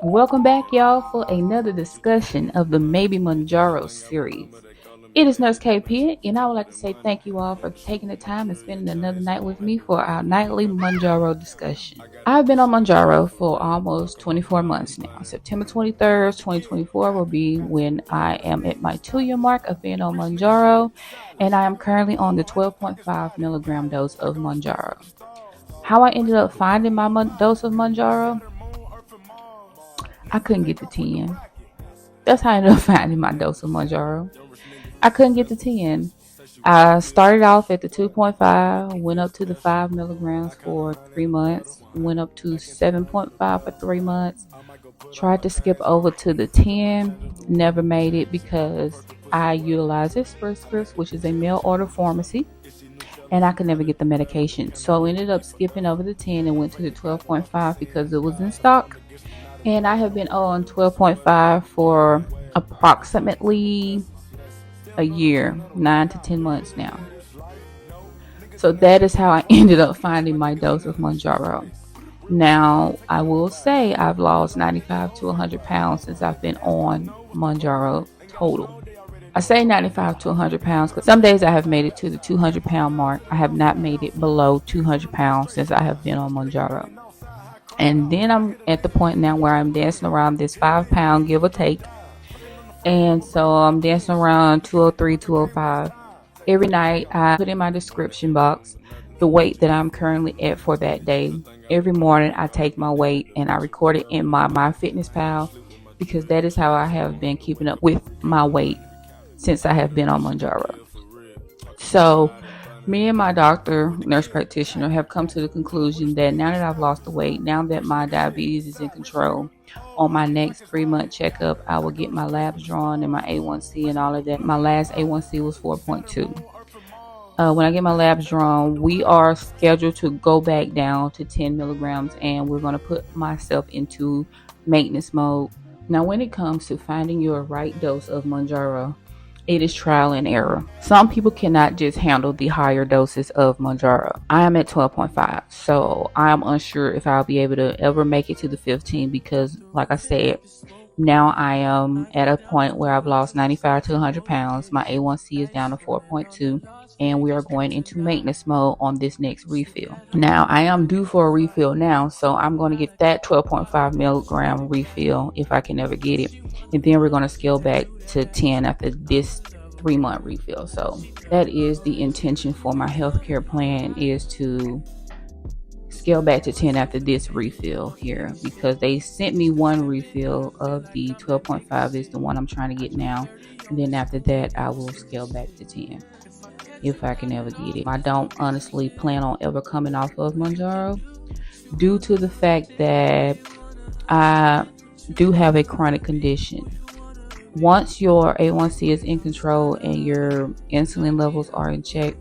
Welcome back, y'all, for another discussion of the Maybe Mounjaro series. It is Nurse KP, and I would like to say thank you all for taking the time and spending another night with me for our nightly Mounjaro discussion. I've been on Mounjaro for almost 24 months now. September 23rd, 2024 will be when I am at my 2-year mark of being on Mounjaro, and I am currently on the 12.5 milligram dose of Mounjaro. How I ended up finding my dose of Mounjaro, I couldn't get to 10. That's how I ended up finding my dose of Mounjaro. I couldn't get to 10. I started off at the 2.5, went up to the 5 milligrams for 3 months, went up to 7.5 for 3 months, tried to skip over to the 10, never made it because I utilized Express Scripts, which is a mail order pharmacy, and I could never get the medication. So I ended up skipping over the 10 and went to the 12.5 because it was in stock. And I have been on 12.5 for approximately a year, 9 to 10 months now. So that is how I ended up finding my dose of Mounjaro. Now, I will say I've lost 95 to 100 pounds since I've been on Mounjaro total. I say 95 to 100 pounds because some days I have made it to the 200 pound mark. I have not made it below 200 pounds since I have been on Mounjaro. And then I'm at the point now where I'm dancing around this 5 pound give or take. And so I'm dancing around 203, 205. Every night I put in my description box the weight that I'm currently at for that day. Every morning I take my weight and I record it in my MyFitnessPal because that is how I have been keeping up with my weight since I have been on Mounjaro. So me and my doctor, nurse practitioner, have come to the conclusion that now that I've lost the weight, now that my diabetes is in control, on my next 3-month checkup, I will get my labs drawn and my A1C and all of that. My last A1C was 4.2. When I get my labs drawn, we are scheduled to go back down to 10 milligrams, and we're going to put myself into maintenance mode. Now, when it comes to finding your right dose of Mounjaro, it is trial and error. Some people cannot just handle the higher doses of Mounjaro. I am at 12.5, so I am unsure if I'll be able to ever make it to the 15 because, like I said, now I am at a point where I've lost 95 to 100 pounds. My A1C is down to 4.2, and we are going into maintenance mode on this next refill. Now, I am due for a refill now, so I'm going to get that 12.5 milligram refill if I can ever get it. And then we're going to scale back to 10 after this 3-month refill. So that is the intention for my healthcare plan, is to scale back to 10 after this refill here, because they sent me one refill of the 12.5 is the one I'm trying to get now. And then after that, I will scale back to 10 if I can ever get it. I don't honestly plan on ever coming off of Mounjaro due to the fact that I do have a chronic condition. Once your A1C is in control and your insulin levels are in check,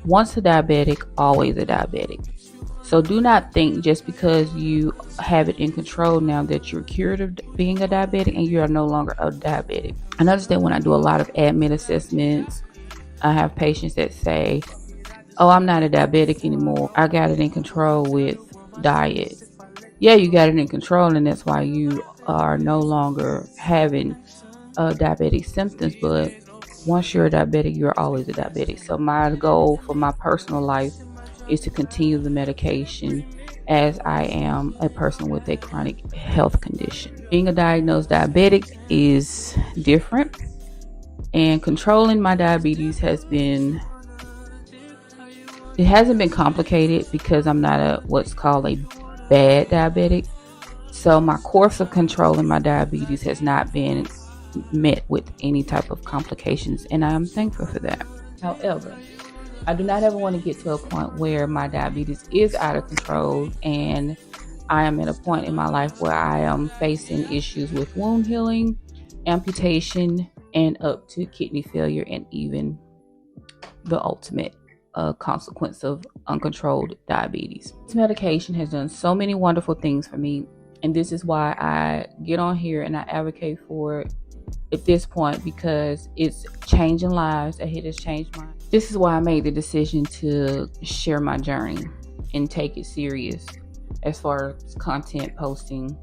once a diabetic, always a diabetic. So do not think just because you have it in control now that you're cured of being a diabetic and you are no longer a diabetic. I notice that when I do a lot of admin assessments, I have patients that say, oh, I'm not a diabetic anymore. I got it in control with diet. Yeah, you got it in control, and that's why you are no longer having diabetic symptoms. But once you're a diabetic, you're always a diabetic. So my goal for my personal life is to continue the medication as I am a person with a chronic health condition. Being a diagnosed diabetic is different, and controlling my diabetes hasn't been complicated because I'm not what's called a bad diabetic. So my course of controlling my diabetes has not been met with any type of complications, and I am thankful for that. However, I do not ever want to get to a point where my diabetes is out of control and I am at a point in my life where I am facing issues with wound healing, amputation, and up to kidney failure, and even the ultimate consequence of uncontrolled diabetes. This medication has done so many wonderful things for me, and this is why I get on here and I advocate for it at this point, because it's changing lives and it has changed mine. This is why I made the decision to share my journey and take it serious as far as content posting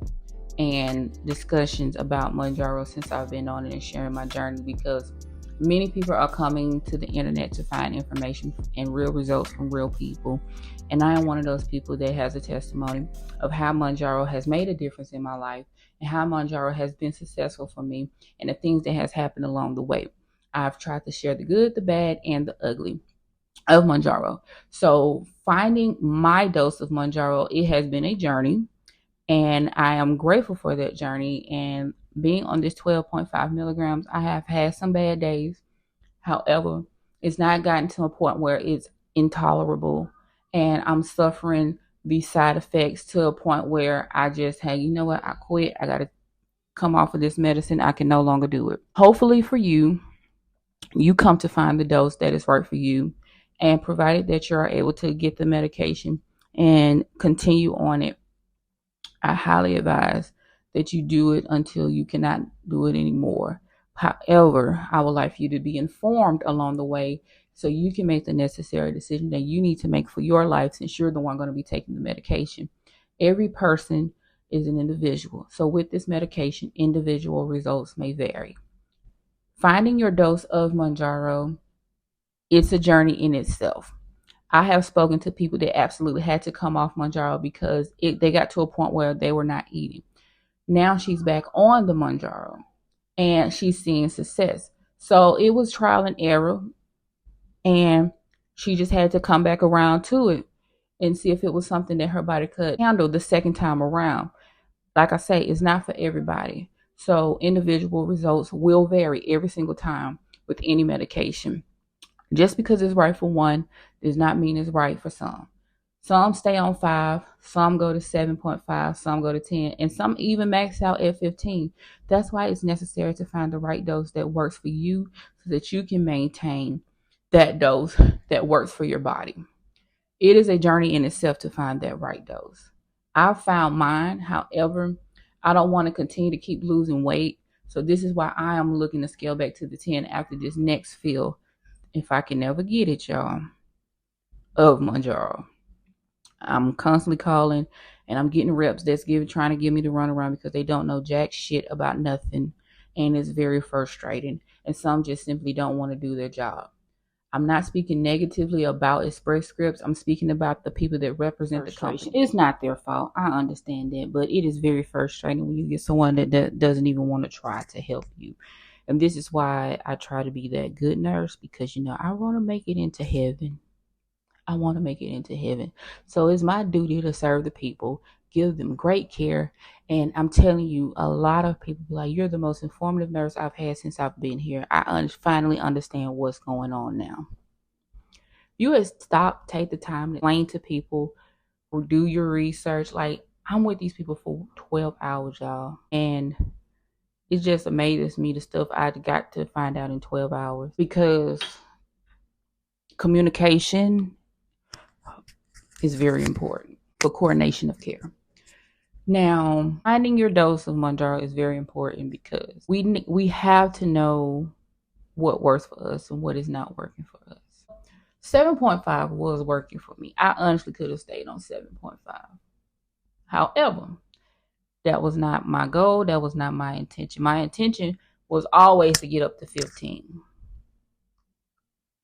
and discussions about Mounjaro since I've been on it and sharing my journey, because many people are coming to the internet to find information and real results from real people. And I am one of those people that has a testimony of how Mounjaro has made a difference in my life and how Mounjaro has been successful for me and the things that has happened along the way. I've tried to share the good, the bad, and the ugly of Mounjaro. So finding my dose of Mounjaro, it has been a journey, and I am grateful for that journey. And being on this 12.5 milligrams, I have had some bad days. However, it's not gotten to a point where it's intolerable and I'm suffering these side effects to a point where I just, hey, you know what? I quit. I got to come off of this medicine. I can no longer do it. Hopefully for you, you come to find the dose that is right for you. And provided that you're able to get the medication and continue on it, I highly advise that you do it until you cannot do it anymore. However, I would like for you to be informed along the way so you can make the necessary decision that you need to make for your life, since you're the one going to be taking the medication. Every person is an individual. So with this medication, individual results may vary. Finding your dose of Mounjaro, it's a journey in itself. I have spoken to people that absolutely had to come off Mounjaro because they got to a point where they were not eating. Now she's back on the Mounjaro and she's seeing success. So it was trial and error, and she just had to come back around to it and see if it was something that her body could handle the second time around. Like I say, it's not for everybody. So individual results will vary every single time with any medication. Just because it's right for one does not mean it's right for some. Some stay on 5, some go to 7.5, some go to 10, and some even max out at 15. That's why it's necessary to find the right dose that works for you so that you can maintain that dose that works for your body. It is a journey in itself to find that right dose. I found mine. However, I don't want to continue to keep losing weight. So this is why I am looking to scale back to the 10 after this next fill, if I can never get it, y'all, of Mounjaro. I'm constantly calling and I'm getting reps that's trying to give me the runaround because they don't know jack shit about nothing. And it's very frustrating. And some just simply don't want to do their job. I'm not speaking negatively about Express Scripts. I'm speaking about the people that represent the company. It's not their fault. I understand that. But it is very frustrating when you get someone that doesn't even want to try to help you. And this is why I try to be that good nurse, because, I want to make it into heaven. I want to make it into heaven. So it's my duty to serve the people, give them great care. And I'm telling you, a lot of people be like, you're the most informative nurse I've had since I've been here. I finally understand what's going on now. You would stop, take the time to explain to people or do your research. Like, I'm with these people for 12 hours, y'all. And it just amazes me the stuff I got to find out in 12 hours, because communication is very important for coordination of care. Now, finding your dose of Mounjaro is very important because we have to know what works for us and what is not working for us. 7.5 was working for me. I honestly could have stayed on 7.5. However, that was not my goal. That was not my intention. My intention was always to get up to 15.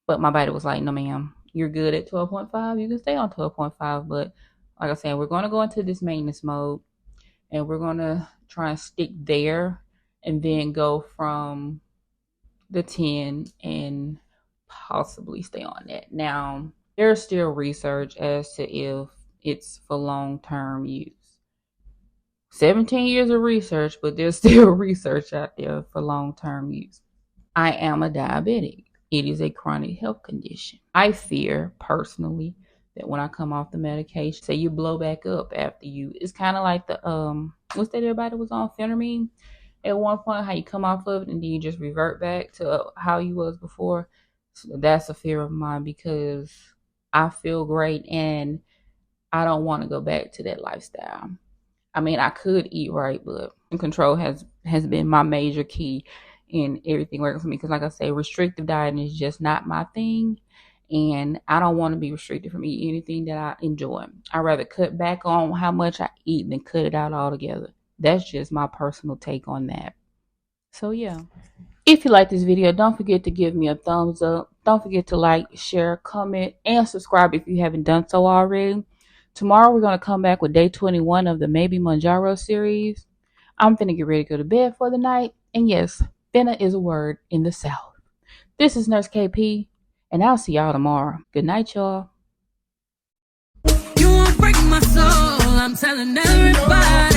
But my body was like, no, ma'am, you're good at 12.5. You can stay on 12.5. But like I said, we're going to go into this maintenance mode and we're going to try and stick there and then go from the 10 and possibly stay on that. Now, there's still research as to if it's for long-term use. 17 years of research, but there's still research out there for long-term use. I am a diabetic. It is a chronic health condition. I fear personally that when I come off the medication, say you blow back up after you, it's kind of like the what's that everybody was on, phentermine at one point, how you come off of it and then you just revert back to how you was before. So that's a fear of mine, because I feel great and I don't want to go back to that lifestyle. I mean, I could eat right, but control has been my major key in everything working for me. Because like I say, restrictive dieting is just not my thing. And I don't want to be restricted from eating anything that I enjoy. I'd rather cut back on how much I eat than cut it out altogether. That's just my personal take on that. So yeah. If you like this video, don't forget to give me a thumbs up. Don't forget to like, share, comment, and subscribe if you haven't done so already. Tomorrow we're going to come back with day 21 of the Maybe Mounjaro series. I'm finna get ready to go to bed for the night. And yes, finna is a word in the South. This is Nurse KP, and I'll see y'all tomorrow. Good night, y'all. You won't break my soul, I'm telling everybody.